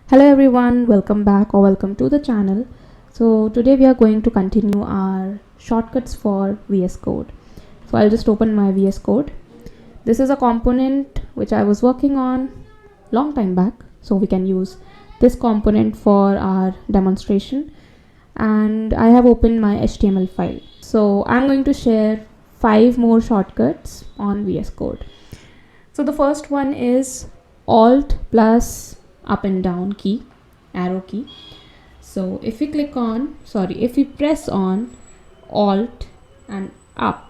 Hello everyone, welcome back or welcome to the channel. So today we are going to continue our shortcuts for VS Code. So I'll just open my VS Code. This is a component which I was working on long time back, so we can use this component for our demonstration. And I have opened my HTML file. So I'm going to share 5 more shortcuts on VS Code. So the first one is Alt plus up and down key, arrow key. So if we press on Alt and up,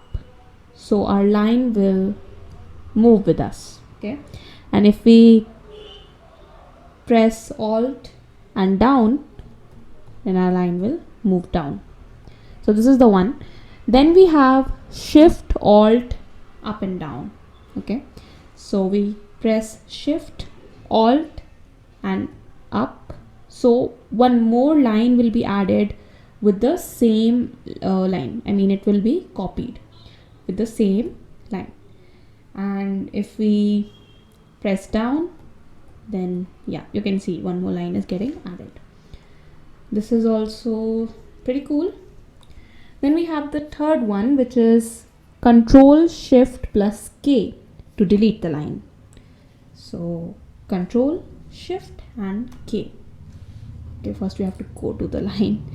so our line will move with us, okay? And if we press Alt and down, then our line will move down. So this is the one. Then we have Shift Alt up and down, okay? So we press Shift Alt and up, so one more line will be added with the same line. It will be copied with the same line. And if we press down, then yeah, you can see one more line is getting added. This is also pretty cool. Then we have the third one, which is Control Shift plus K to delete the line. So Control Shift and K. Okay, first we have to go to the line.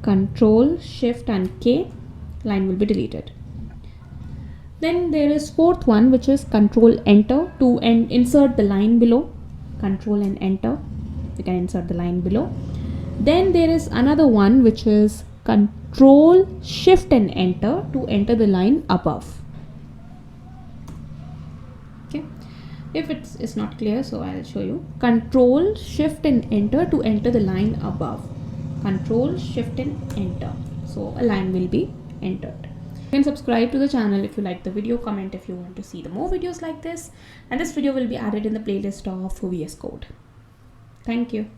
Control Shift and K, line will be deleted. Then there is fourth one, which is Control Enter to insert the line below. Control and Enter, you can insert the line below. Then there is another one, which is Control Shift and Enter to enter the line above. Okay, if it's not clear, so I'll show you. Control Shift and Enter to enter the line above. Control Shift and Enter, so a line will be entered. You can subscribe to the channel if you like the video, comment if you want to see the more videos like this, and this video will be added in the playlist of VS Code. Thank you.